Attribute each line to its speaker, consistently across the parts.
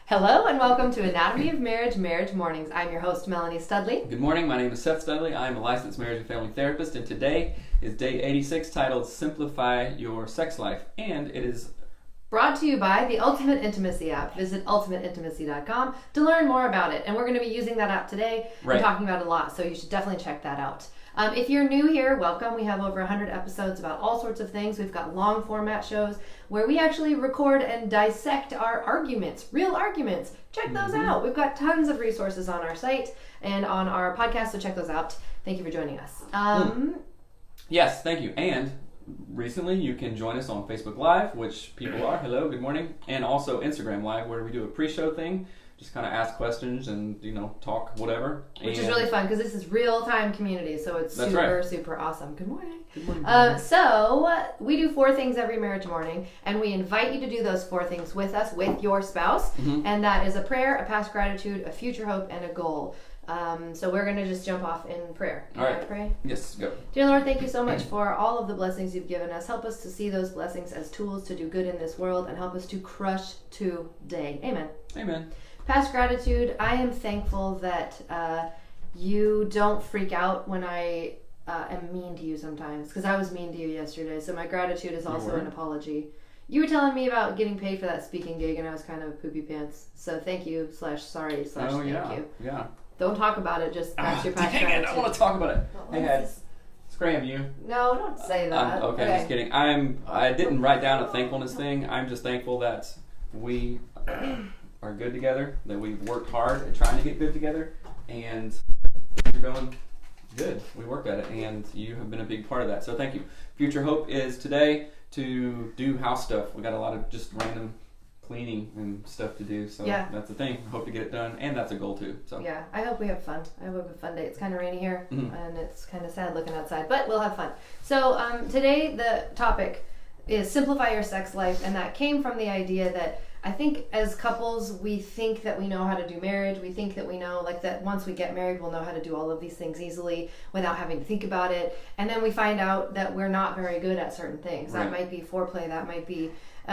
Speaker 1: Hello and welcome to Anatomy of Marriage, Marriage Mornings. I'm your host, Melanie Studley.
Speaker 2: Good morning, my name is Seth Studley. I'm a licensed marriage and family therapist, and today is day 86 titled Simplify Your Sex Life, and it is
Speaker 1: brought to you by the Ultimate Intimacy app. Visit ultimateintimacy.com to learn more about it, and we're going to be using that app today and talking about it a lot, so you should definitely check that out. If you're new here, welcome. We have over 100 episodes about all sorts of things. We've got long format shows where we actually record and dissect our arguments, real arguments. Check those out. We've got tons of resources on our site and on our podcast, so check those out. Thank you for joining us.
Speaker 2: Yes, thank you. And recently you can join us on Facebook Live, which people are. Hello, good morning. And also Instagram Live, where we do a pre-show thing. Just kind of ask questions and, talk whatever.
Speaker 1: Which is really fun because this is real-time community, so it's super awesome. Good morning. Good morning. So we do 4 things every marriage morning, and we invite you to do those 4 things with us, with your spouse. And that is a prayer, a past gratitude, a future hope, and a goal. So we're going to just jump off in prayer.
Speaker 2: All right.
Speaker 1: Pray?
Speaker 2: Yes, go.
Speaker 1: Dear Lord, thank you so much for all of the blessings you've given us. Help us to see those blessings as tools to do good in this world, and help us to crush today. Amen.
Speaker 2: Amen.
Speaker 1: Past gratitude, I am thankful that you don't freak out when I am mean to you sometimes, because I was mean to you yesterday, so my gratitude is also an apology. You were telling me about getting paid for that speaking gig, and I was kind of poopy pants, so thank you /sorry/thank you.
Speaker 2: Yeah.
Speaker 1: Don't talk about it, just that's your past gratitude.
Speaker 2: I want to talk about it. Hey, Head, scram you.
Speaker 1: No, don't say that.
Speaker 2: Okay, I'm just kidding. I didn't write down a thankfulness thing. I'm just thankful that we are good together, that we've worked hard at trying to get good together, and things are going good. We work at it, and you have been a big part of that, so thank you. Future hope is today to do house stuff. We got a lot of just random cleaning and stuff to do, so that's the thing. I hope to get it done, and that's a goal too. So
Speaker 1: yeah, I hope we have fun. I hope we have a fun day. It's kind of rainy here, and it's kind of sad looking outside, but we'll have fun. So today the topic is simplify your sex life, and that came from the idea that I think as couples, we think that we know how to do marriage. We think that we know, like, that once we get married, we'll know how to do all of these things easily without having to think about it. And then we find out that we're not very good at certain things. Right. That might be foreplay. That might be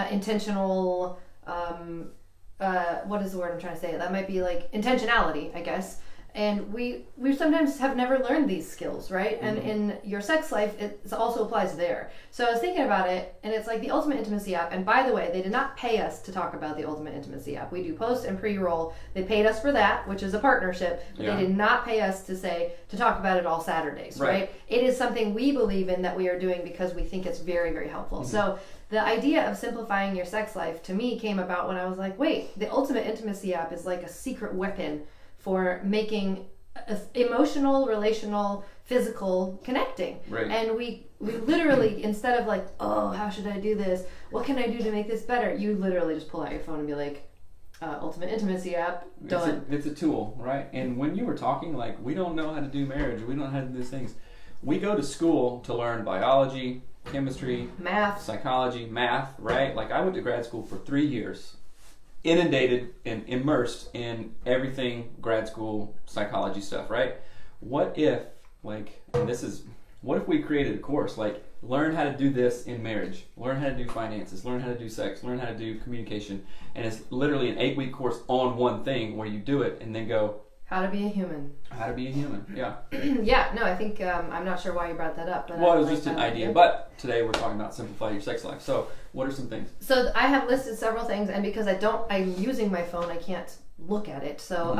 Speaker 1: intentional. What is the word I'm trying to say? That might be like intentionality, I guess. And we sometimes have never learned these skills, right? And in your sex life, it also applies there. So I was thinking about it, and it's like the Ultimate Intimacy app. And by the way, they did not pay us to talk about the Ultimate Intimacy app. We do post and pre-roll. They paid us for that, which is a partnership. But they did not pay us to talk about it all Saturdays, right? It is something we believe in that we are doing because we think it's very, very helpful. So the idea of simplifying your sex life to me came about when I was like, wait, the Ultimate Intimacy app is like a secret weapon for making emotional, relational, physical connecting. Right. And we literally, instead of like, oh, how should I do this? What can I do to make this better? You literally just pull out your phone and be like, Ultimate Intimacy app, done.
Speaker 2: It's a tool, right? And when you were talking, like, we don't know how to do marriage, we don't know how to do these things. We go to school to learn biology, chemistry,
Speaker 1: math,
Speaker 2: psychology, math, right? Like, I went to grad school for 3 years. Inundated and immersed in everything grad school psychology stuff, right? What if we created a course like learn how to do this in marriage, learn how to do finances, learn how to do sex, learn how to do communication, and it's literally an 8-week course on one thing where you do it and then go,
Speaker 1: how to be a human.
Speaker 2: How to be a human, yeah.
Speaker 1: Yeah, no, I think, I'm not sure why you brought that up. But
Speaker 2: well, it was just an idea, but today we're talking about simplify your sex life. So what are some things?
Speaker 1: So I have listed several things, and because I'm using my phone, I can't look at it. So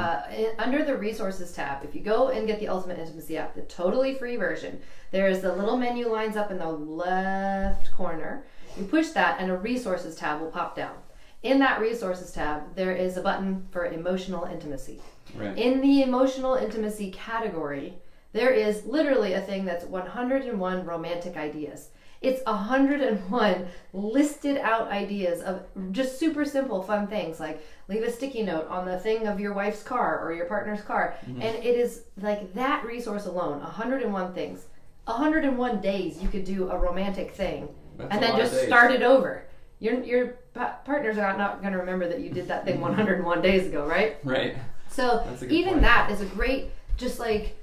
Speaker 1: under the resources tab, if you go and get the Ultimate Intimacy app, the totally free version, there's the little menu lines up in the left corner. You push that, and a resources tab will pop down. In that resources tab, there is a button for emotional intimacy. Right. In the emotional intimacy category, there is literally a thing that's 101 romantic ideas. It's 101 listed out ideas of just super simple, fun things, like leave a sticky note on the thing of your wife's car or your partner's car. And it is like that resource alone, 101 things. 101 days you could do a romantic thing. That's and then just start it over. Your partner's not going to remember that you did that thing 101 days ago, right?
Speaker 2: Right.
Speaker 1: So even that is a great, just like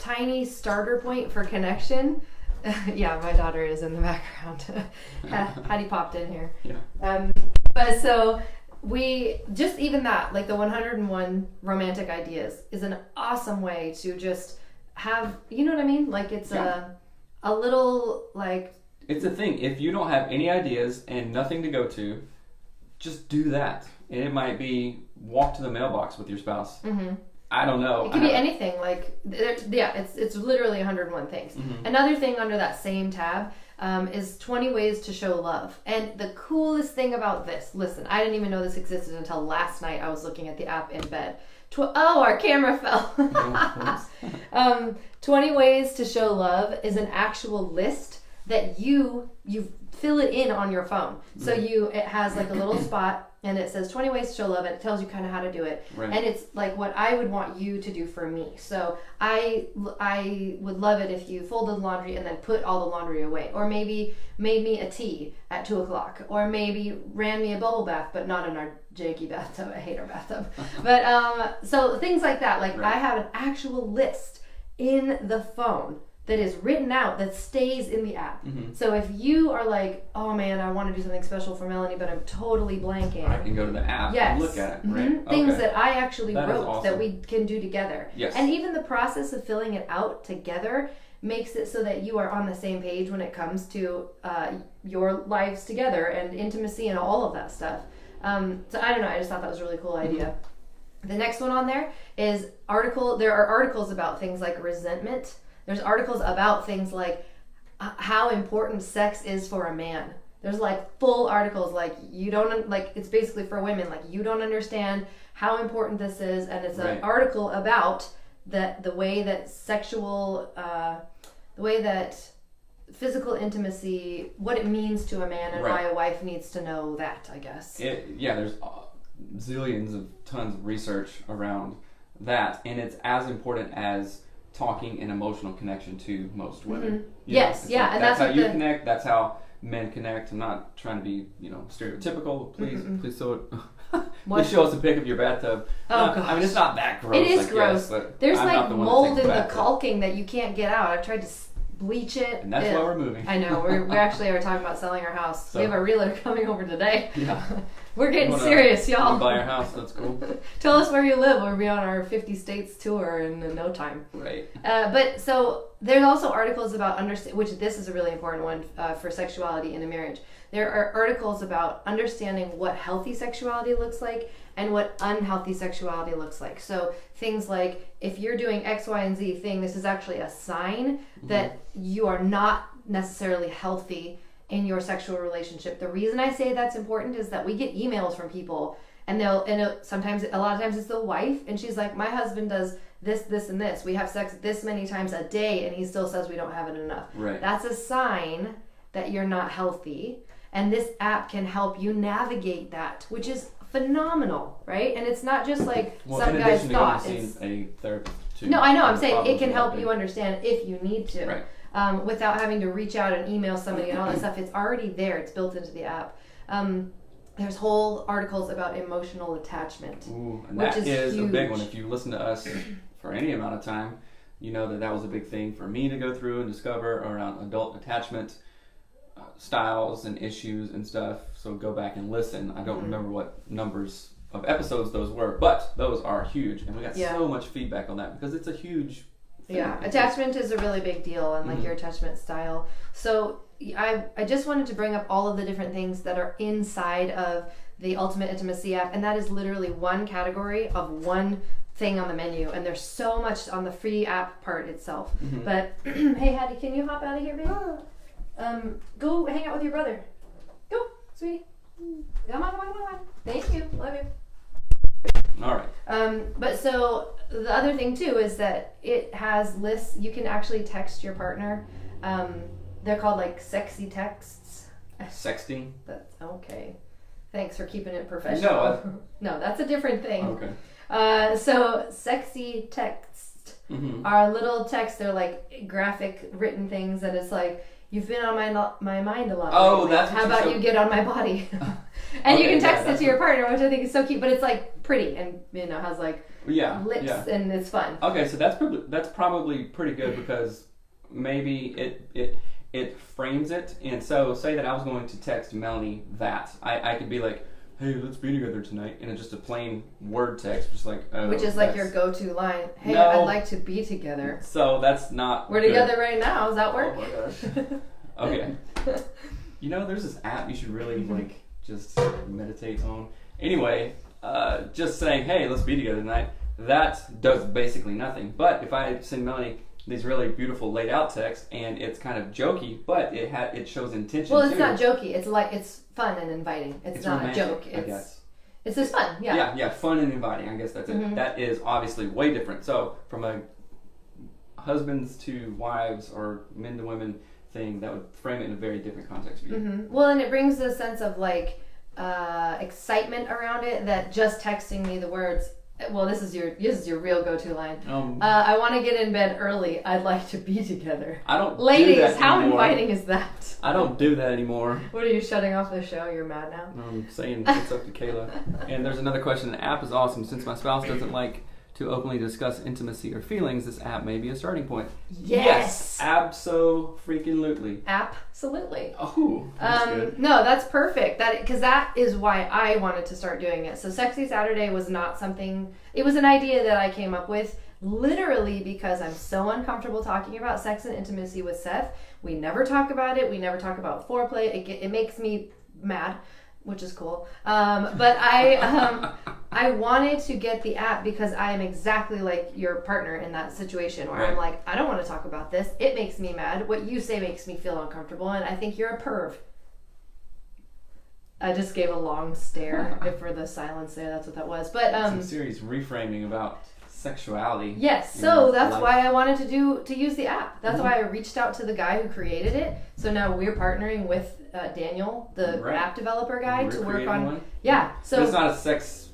Speaker 1: tiny starter point for connection. Yeah, my daughter is in the background. Hattie popped in here.
Speaker 2: Yeah.
Speaker 1: But so we just even that, like the 101 romantic ideas, is an awesome way to just have, you know what I mean? Like it's a little like.
Speaker 2: It's a thing. If you don't have any ideas and nothing to go to, just do that. And it might be walk to the mailbox with your spouse. Mm-hmm. I don't know.
Speaker 1: It could be anything. Like, it's literally 101 things. Mm-hmm. Another thing under that same tab is 20 ways to show love. And the coolest thing about this, listen, I didn't even know this existed until last night. I was looking at the app in bed. Our camera fell. 20 ways to show love is an actual list that you fill it in on your phone. So it has like a little spot and it says 20 ways to show love and it tells you kind of how to do it. Right. And it's like what I would want you to do for me. So I would love it if you folded laundry and then put all the laundry away, or maybe made me a tea at 2:00, or maybe ran me a bubble bath, but not in our janky bathtub. I hate our bathtub. But so things like that. Like I have an actual list in the phone that is written out, that stays in the app. Mm-hmm. So if you are like, oh man, I want to do something special for Melanie, but I'm totally blanking.
Speaker 2: I can go to the app and look at it, right?
Speaker 1: Mm-hmm. Things that I actually wrote that we can do together.
Speaker 2: Yes.
Speaker 1: And even the process of filling it out together makes it so that you are on the same page when it comes to your lives together and intimacy and all of that stuff. So I don't know, I just thought that was a really cool idea. Mm-hmm. The next one on there is there are articles about things like resentment. There's articles about things like how important sex is for a man. There's like full articles like it's basically for women, like you don't understand how important this is, and it's an article about the way that physical intimacy, what it means to a man, and why a wife needs to know that, I guess.
Speaker 2: There's zillions of tons of research around that, and it's as important as talking and emotional connection to most women. Mm-hmm.
Speaker 1: Yes,
Speaker 2: like, that's how you connect. That's how men connect. I'm not trying to be, stereotypical. Please show us a pic of your bathtub.
Speaker 1: Oh gosh.
Speaker 2: I mean, it's not that gross.
Speaker 1: It is gross.
Speaker 2: But
Speaker 1: there's
Speaker 2: I'm
Speaker 1: like mold in the caulking that you can't get out. I've tried to bleach it.
Speaker 2: And that's why we're moving.
Speaker 1: I know. We actually are talking about selling our house. So, we have a realtor coming over today. Yeah. We're getting serious, y'all.
Speaker 2: Buy our house. That's cool.
Speaker 1: Tell us where you live. We'll be on our 50 states tour in no time.
Speaker 2: Right.
Speaker 1: But so there's also articles about which this is a really important one for sexuality in a marriage. There are articles about understanding what healthy sexuality looks like and what unhealthy sexuality looks like. So things like, if you're doing X, Y, and Z thing, this is actually a sign that you are not necessarily healthy in your sexual relationship. The reason I say that's important is that we get emails from people, and a lot of times it's the wife, and she's like, my husband does this, this, and this. We have sex this many times a day, and he still says we don't have it enough. Right. That's a sign that you're not healthy, and this app can help you navigate that, which is phenomenal, right? And it's not just like some guy's thought.
Speaker 2: It's a therapist too.
Speaker 1: No, I know. I'm saying it can help you understand if you need to.
Speaker 2: Right.
Speaker 1: Without having to reach out and email somebody and all that stuff. It's already there. It's built into the app. There's whole articles about emotional attachment.
Speaker 2: Ooh, and that is huge. A big one. If you listen to us for any amount of time, you know that was a big thing for me to go through and discover around adult attachment styles and issues and stuff. So go back and listen. I don't remember what numbers of episodes those were, but those are huge. And we got so much feedback on that because it's a huge
Speaker 1: attachment is a really big deal, and like your attachment style. So I just wanted to bring up all of the different things that are inside of the Ultimate Intimacy app, and that is literally one category of one thing on the menu, and there's so much on the free app part itself. But hey Hattie, can you hop out of here, baby? Go hang out with your brother. Go, sweetie. Come on. Thank you. Love you.
Speaker 2: All right.
Speaker 1: But so the other thing too is that it has lists. You can actually text your partner. They're called like sexy texts.
Speaker 2: Sexting?
Speaker 1: That's okay. Thanks for keeping it professional. No, that's a different thing. Okay. So sexy texts are little texts. They're like graphic written things, and it's like, you've been on my mind a lot.
Speaker 2: Oh,
Speaker 1: lately.
Speaker 2: that's
Speaker 1: how about you get on my body? And you can text it to your partner, which I think is so cute. But it's like pretty and has like lips and it's fun.
Speaker 2: Okay, so that's probably pretty good because maybe it frames it. And so say that I was going to text Melanie that I could be like, hey, let's be together tonight, and it's just a plain word text, just like, oh,
Speaker 1: which is like your go-to line. Hey,
Speaker 2: No.
Speaker 1: I'd like to be together.
Speaker 2: So that's not.
Speaker 1: We're
Speaker 2: good.
Speaker 1: together right now. Does that work?
Speaker 2: Oh my gosh. Okay. There's this app you should really like just meditate on. Anyway, just saying, hey, let's be together tonight. That does basically nothing. But if I send Melanie these really beautiful laid out texts and it's kind of jokey, but it shows intention.
Speaker 1: Well, it's
Speaker 2: too.
Speaker 1: not jokey. It's fun and inviting. It's not
Speaker 2: romantic,
Speaker 1: a joke.
Speaker 2: I guess.
Speaker 1: It's just fun. Yeah.
Speaker 2: Yeah, fun and inviting. I guess that's it. That is obviously way different. So from a husbands to wives or men to women thing, that would frame it in a very different context for you.
Speaker 1: Well, and it brings a sense of like excitement around it that just texting me the words. Well, this is your real go-to line. I want to get in bed early. I'd like to be together.
Speaker 2: I don't.
Speaker 1: Ladies,
Speaker 2: do that
Speaker 1: how
Speaker 2: anymore.
Speaker 1: inviting is that?
Speaker 2: I don't do that anymore.
Speaker 1: What are you shutting off the show? You're mad now?
Speaker 2: I'm saying it's up to Kayla. And there's another question. The app is awesome. Since my spouse doesn't like to openly discuss intimacy or feelings, this app may be a starting point.
Speaker 1: Yes.
Speaker 2: Abso-freaking-lutely.
Speaker 1: Absolutely.
Speaker 2: Oh, that's good.
Speaker 1: No, that's perfect. Because that is why I wanted to start doing it. So Sexy Saturday was not something. It was an idea that I came up with literally because I'm so uncomfortable talking about sex and intimacy with Seth. We never talk about it. We never talk about foreplay. It makes me mad, which is cool. But I wanted to get the app because I am exactly like your partner in that situation where I'm like, I don't want to talk about this. It makes me mad. What you say makes me feel uncomfortable, and I think you're a perv. I just gave a long stare for the silence there. That's what that was. But
Speaker 2: some serious reframing about sexuality.
Speaker 1: Yes, so that's why I wanted to use the app. That's why I reached out to the guy who created it. So now we're partnering with Daniel, the app developer guy, to work on. One. Yeah, so
Speaker 2: but it's not a sex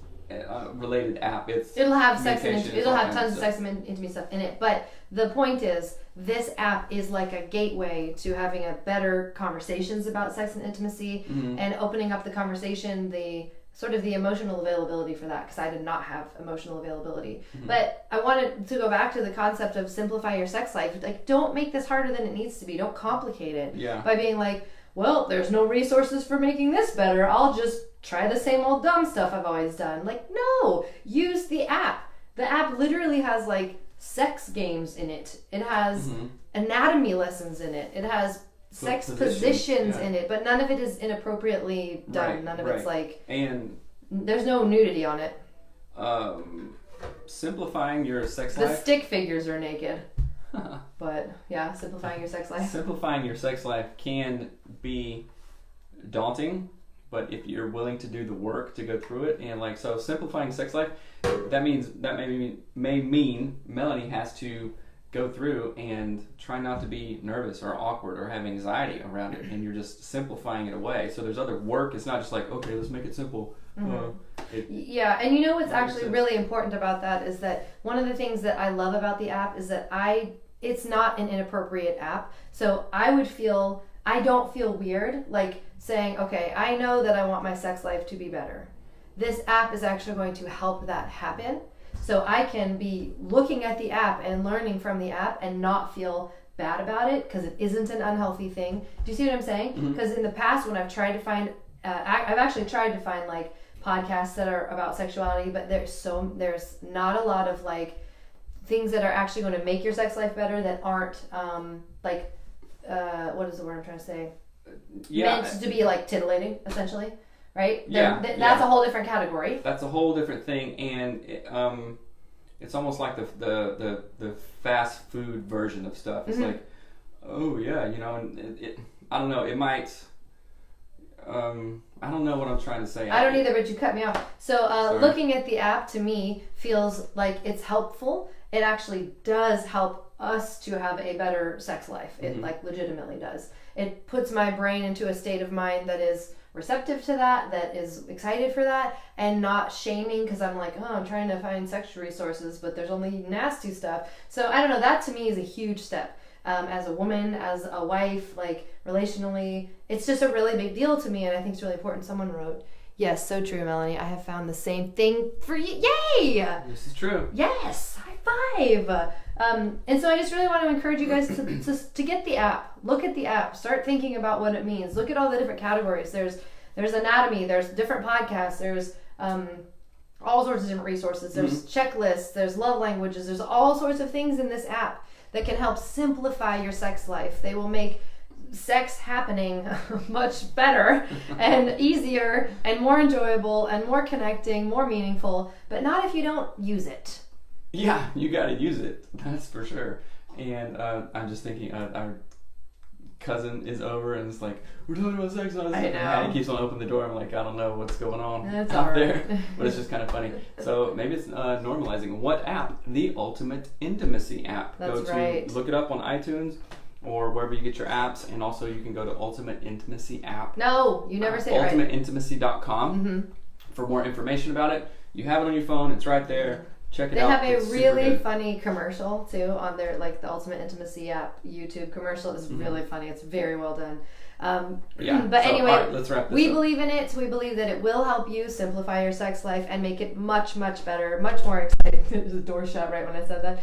Speaker 2: related app.
Speaker 1: It'll have sex and it'll have tons of sex and intimate stuff in it. But the point is, this app is like a gateway to having a better conversations about sex and intimacy and opening up the conversation, the sort of the emotional availability for that, because I did not have emotional availability. But I wanted to go back to the concept of simplify your sex life. Like, don't make this harder than it needs to be. Don't complicate it by being like, well, there's no resources for making this better. I'll just try the same old dumb stuff I've always done. Like, no, use the app. The app literally has like sex games in it. It has anatomy lessons in it. It has sex positions in it, but none of it is inappropriately done. None of it's like, and there's no nudity on it.
Speaker 2: Simplifying your sex life.
Speaker 1: The stick figures are naked. But yeah, simplifying your sex life.
Speaker 2: Simplifying your sex life can be daunting, but if you're willing to do the work to go through it, and like, so simplifying sex life, that may mean Melanie has to go through and try not to be nervous or awkward or have anxiety around it, and you're just simplifying it away. So there's other work. It's not just like, okay, let's make it simple.
Speaker 1: Yeah, and you know what's actually really important about that is that one of the things that I love about the app is that it's not an inappropriate app. So I don't feel weird like saying, okay, I know that I want my sex life to be better. This app is actually going to help that happen. So I can be looking at the app and learning from the app and not feel bad about it because it isn't an unhealthy thing. Do you see what I'm saying? Because in the past when I've tried to find, I've actually tried to find like podcasts that are about sexuality, but there's not a lot of like things that are actually going to make your sex life better that aren't what is the word I'm trying to say? Meant to be like titillating, essentially. Right? That's a whole different category.
Speaker 2: That's a whole different thing, and it's almost like the fast food version of stuff. It's like, oh yeah, and I don't know. It might. I don't know what I'm trying to say.
Speaker 1: I don't either, but you cut me off. So looking at the app to me feels like it's helpful. It actually does help us to have a better sex life. It like legitimately does. It puts my brain into a state of mind that is receptive to that is excited for that, and not shaming because I'm like, oh, I'm trying to find sexual resources, but there's only nasty stuff. So I don't know, that to me is a huge step. As a woman, as a wife, like relationally, it's just a really big deal to me, and I think it's really important. Someone wrote, yes, so true, Melanie. I have found the same thing for you. Yay!
Speaker 2: This is true.
Speaker 1: Yes, high five. And so I just really want to encourage you guys to get the app. Look at the app. Start thinking about what it means. Look at all the different categories. There's There's anatomy. There's different podcasts. There's all sorts of different resources. There's checklists. There's love languages. There's all sorts of things in this app that can help simplify your sex life. They will make sex happening much better and easier and more enjoyable and more connecting, more meaningful, but not if you don't use it.
Speaker 2: Yeah, you got to use it. That's for sure. And I'm just thinking, our cousin is over and it's like, we're talking about sex.
Speaker 1: I know.
Speaker 2: He keeps on opening the door. I'm like, I don't know what's going on
Speaker 1: That's
Speaker 2: out
Speaker 1: all right.
Speaker 2: there. But it's just kind of funny. So maybe it's normalizing. What app? The Ultimate Intimacy app.
Speaker 1: That's right.
Speaker 2: Look it up on iTunes or wherever you get your apps. And also you can go to Ultimate Intimacy app.
Speaker 1: No, you never say it right.
Speaker 2: ultimateintimacy.com for more information about it. You have it on your phone. It's right there. Check it
Speaker 1: They
Speaker 2: out.
Speaker 1: have a
Speaker 2: It's super
Speaker 1: really
Speaker 2: good.
Speaker 1: funny commercial too on their like the Ultimate Intimacy app YouTube commercial is really funny. It's very well done.
Speaker 2: Yeah.
Speaker 1: But
Speaker 2: So,
Speaker 1: anyway,
Speaker 2: all right, let's wrap this
Speaker 1: we
Speaker 2: up.
Speaker 1: believe in it. We believe that it will help you simplify your sex life and make it much, much better, much more exciting. There's a door shut right when I said that.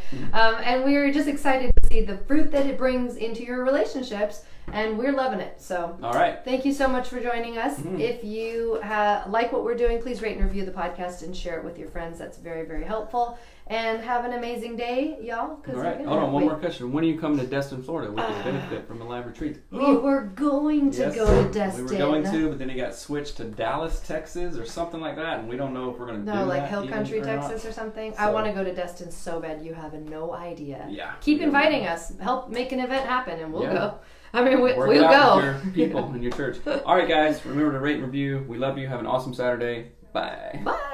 Speaker 1: And we're just excited to see the fruit that it brings into your relationships, and we're loving it. So
Speaker 2: All right.
Speaker 1: thank you so much for joining us. If you like what we're doing, please rate and review the podcast and share it with your friends. That's very, very helpful. And have an amazing day, y'all.
Speaker 2: All right. Hold on, one more question. When are you coming to Destin, Florida? We can benefit from a live retreat.
Speaker 1: We were going to
Speaker 2: Yes,
Speaker 1: go to Destin.
Speaker 2: We were going to, but then it got switched to Dallas, Texas, or something like that, and we don't know if we're going to do
Speaker 1: No, like
Speaker 2: that
Speaker 1: Hill
Speaker 2: even
Speaker 1: Country,
Speaker 2: or not.
Speaker 1: Texas or something.
Speaker 2: So-
Speaker 1: I want to go to Destin so bad. You have no idea.
Speaker 2: Yeah.
Speaker 1: Keep inviting us. Help make an event happen, and we'll
Speaker 2: Yeah.
Speaker 1: go. I mean,
Speaker 2: Work
Speaker 1: we'll
Speaker 2: it out
Speaker 1: go.
Speaker 2: with your people in your church. All right, guys. Remember to rate and review. We love you. Have an awesome Saturday. Bye.
Speaker 1: Bye.